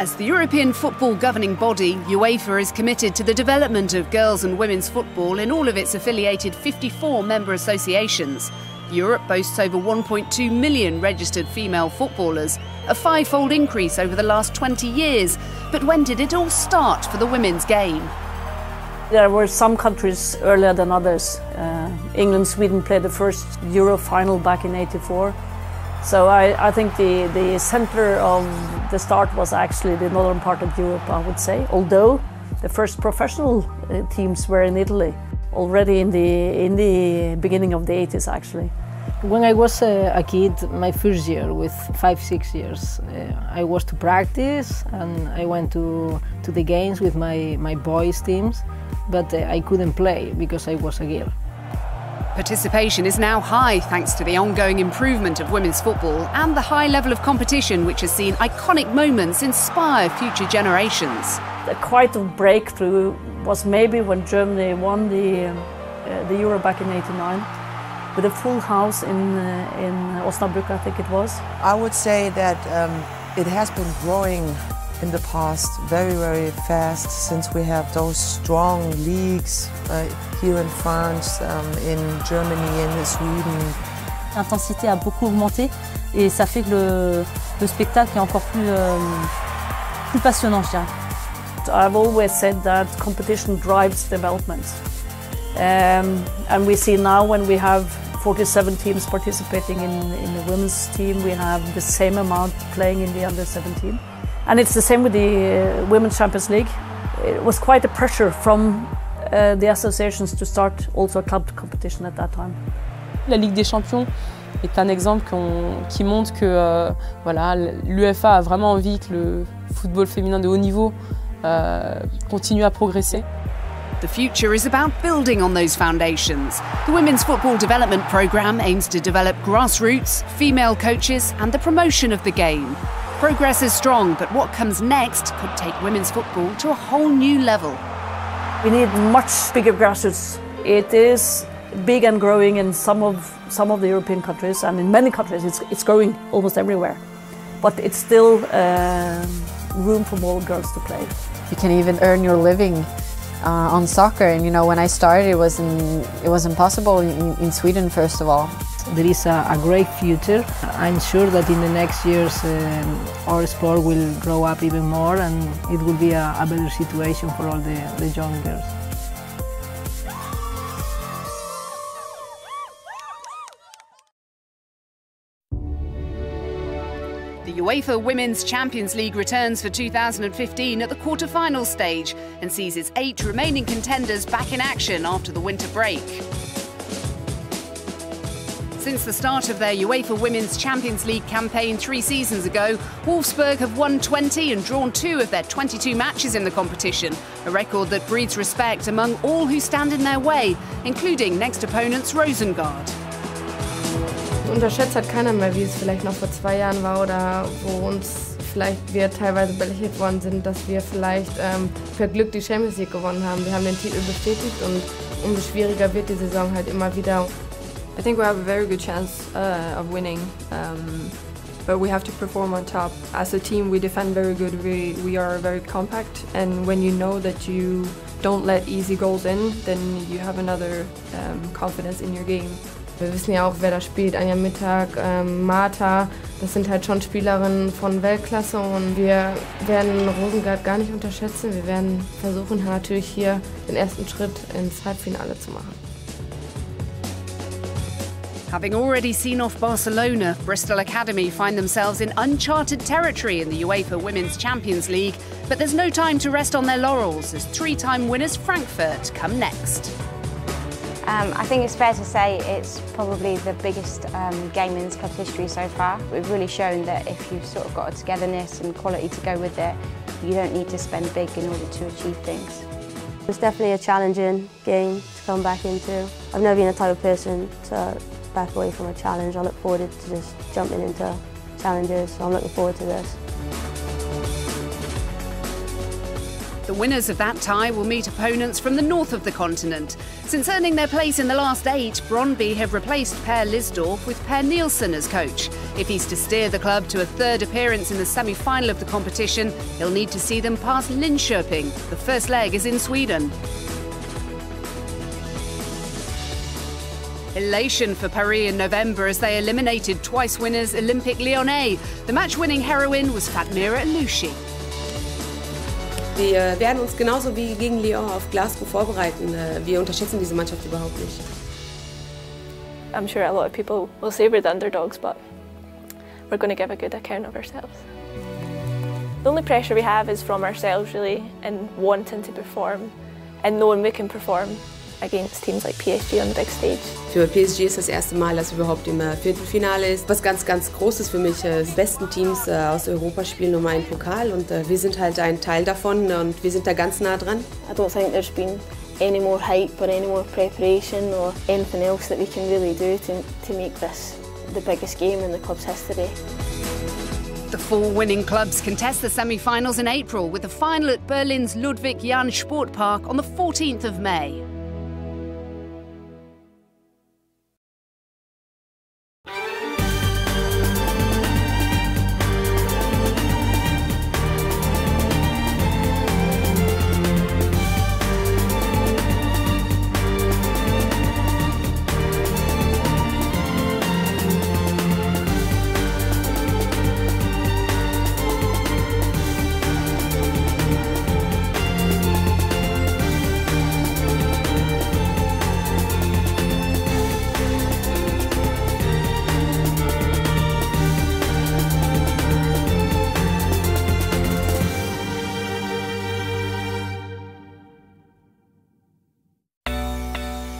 As the European football governing body, UEFA is committed to the development of girls and women's football in all of its affiliated 54 member associations. Europe boasts over 1.2 million registered female footballers, a five-fold increase over the last 20 years. But when did it all start for the women's game? There were some countries earlier than others. England, Sweden played the first Euro final back in '84. So I think the center of the start was actually the northern part of Europe, I would say. Although the first professional teams were in Italy, already in the beginning of the 80s actually. When I was a kid, my first year with 5-6 years, I was to practice and I went to the games with my boys' teams, but I couldn't play because I was a girl. Participation is now high thanks to the ongoing improvement of women's football and the high level of competition which has seen iconic moments inspire future generations. Quite a breakthrough was maybe when Germany won the Euro back in '89 with a full house in Osnabrück, I think it was. I would say that it has been growing in the past very, very fast since we have those strong leagues here in France, in Germany, in Sweden. L'intensité a beaucoup augmenté et ça fait que le spectacle est encore plus passionnant, je dirais. I've always said that competition drives development. And we see now when we have 47 teams participating in the women's team, we have the same amount playing in the under 17. And it's the same with the Women's Champions League. It was quite a pressure from the associations to start also a club competition at that time. La Ligue des Champions est un exemple qui montre que voilà, l'UEFA a vraiment envie que le football féminin de haut niveau continue à progresser. The future is about building on those foundations. The Women's Football Development Programme aims to develop grassroots, female coaches and the promotion of the game. Progress is strong, but what comes next could take women's football to a whole new level. We need much bigger grassroots. It is big and growing in some of the European countries, and in many countries it's growing almost everywhere. But it's still room for more girls to play. You can even earn your living on soccer, and you know, when I started it was impossible in Sweden first of all. There is a great future. I'm sure that in the next years our sport will grow up even more and it will be a better situation for all the young girls. The UEFA Women's Champions League returns for 2015 at the quarter-final stage and sees its 8 remaining contenders back in action after the winter break. Since the start of their UEFA Women's Champions League campaign 3 seasons ago, Wolfsburg have won 20 and drawn 2 of their 22 matches in the competition, a record that breeds respect among all who stand in their way, including next opponents Rosengard. Unterschätzt hat keiner mehr, wie es vielleicht noch vor 2 Jahren war oder wo uns vielleicht wir teilweise belächelt worden sind, dass wir vielleicht per Glück die Champions League gewonnen haben. Wir haben den Titel bestätigt und umso schwieriger wird die Saison halt immer wieder. I think we have a very good chance of winning, but we have to perform on top. As a team, we defend very good. We are very compact, and when you know that you don't let easy goals in, then you have another confidence in your game. Wir wissen ja auch, wer da spielt. Anja Mittag, Marta, das sind halt schon Spielerinnen von Weltklasse und wir werden Rosengard gar nicht unterschätzen. Wir werden versuchen, natürlich hier den ersten Schritt ins Halbfinale zu machen. Having already seen off Barcelona, Bristol Academy find themselves in uncharted territory in the UEFA Women's Champions League, but there's no time to rest on their laurels as 3-time winners Frankfurt come next. I think it's fair to say it's probably the biggest game in this club's history so far. We've really shown that if you've sort of got a togetherness and quality to go with it, you don't need to spend big in order to achieve things. It's definitely a challenging game to come back into. I've never been the type of person to back away from a challenge. I look forward to just jumping into challenges, so I'm looking forward to this. The winners of that tie will meet opponents from the north of the continent. Since earning their place in the last 8, Brøndby have replaced Per Lisdorf with Per Nielsen as coach. If he's to steer the club to a 3rd appearance in the semi-final of the competition, he'll need to see them past Linköping. The first leg is in Sweden. Elation for Paris in November as they eliminated twice winners Olympique Lyonnais. The match-winning heroine was Fatmira Aloushi. Wir werden uns genauso wie gegen Lyon auf Glasgow vorbereiten. Wir unterschätzen diese Mannschaft überhaupt nicht. I'm sure a lot of people will say we're the underdogs, but we're going to give a good account of ourselves. The only pressure we have is from ourselves, really, and wanting to perform and knowing we can perform against teams like PSG on the big stage. Für PSG ist das erste Mal, dass überhaupt im Viertelfinale ist. Was ganz, ganz Großes für mich. Die besten Teams aus Europa spielen um einen Pokal und wir sind halt ein Teil davon und wir sind da ganz nah dran. I don't think there's been any more hype or any more preparation or anything else that we can really do to make this the biggest game in the club's history. The 4 winning clubs contest the semi-finals in April with the final at Berlin's Ludwig-Jahn Sportpark on the 14th of May.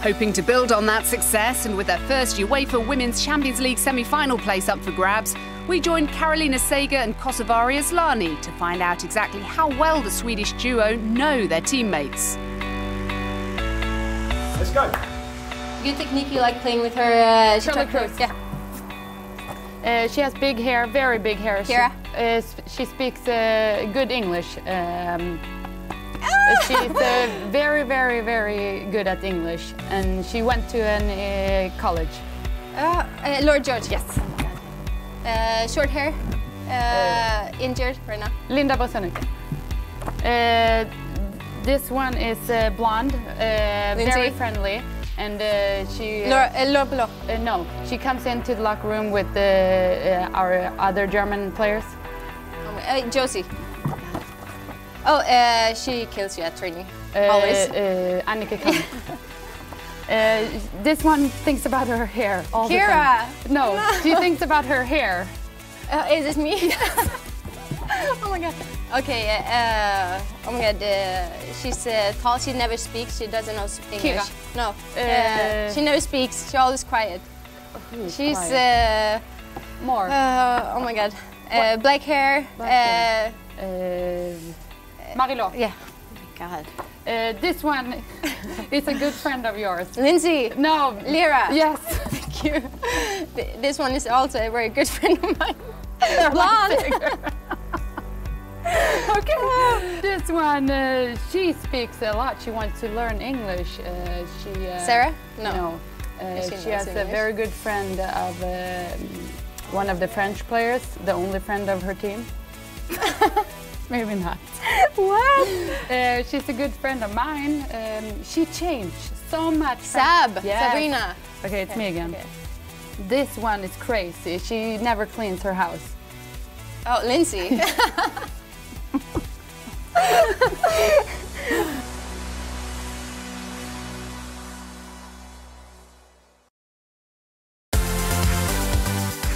Hoping to build on that success and with their first UEFA Women's Champions League semi-final place up for grabs, we joined Carolina Seger and Kosovare Asllani to find out exactly how well the Swedish duo know their teammates. Let's go. Good technique, you like playing with her? Yeah. She has big hair, very big hair. Kira? She speaks good English. She's very, very, very good at English, and she went to a college. Lord George, yes. Short hair, injured right now. Linda Bosenuke. This one is blonde, very friendly, and she... Laura no, she comes into the locker room with our other German players. Josie. Oh, she kills you at training, always. Annika Kahn. This one thinks about her hair all the Kira! time. No, she thinks about her hair. Is it me? Oh my god. Okay, oh my god, she's tall, she never speaks, she doesn't know English. Kira. No, she never speaks, she's always quiet. She's quiet? More. Oh my god. Black hair. Marilo. Yeah. Oh my god. This one is a good friend of yours. Lindsay. No. Lyra. Yes. Thank you. This one is also a very good friend of mine. Blonde. Okay. This one, she speaks a lot. She wants to learn English. Sarah? No. She has a very good friend of one of the French players, the only friend of her team. Maybe not. What? She's a good friend of mine. She changed so much. Yes. Sabrina. Okay, it's me again. Okay. This one is crazy. She never cleans her house. Oh, Lindsay.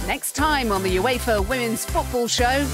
Next time on the UEFA Women's Football Show.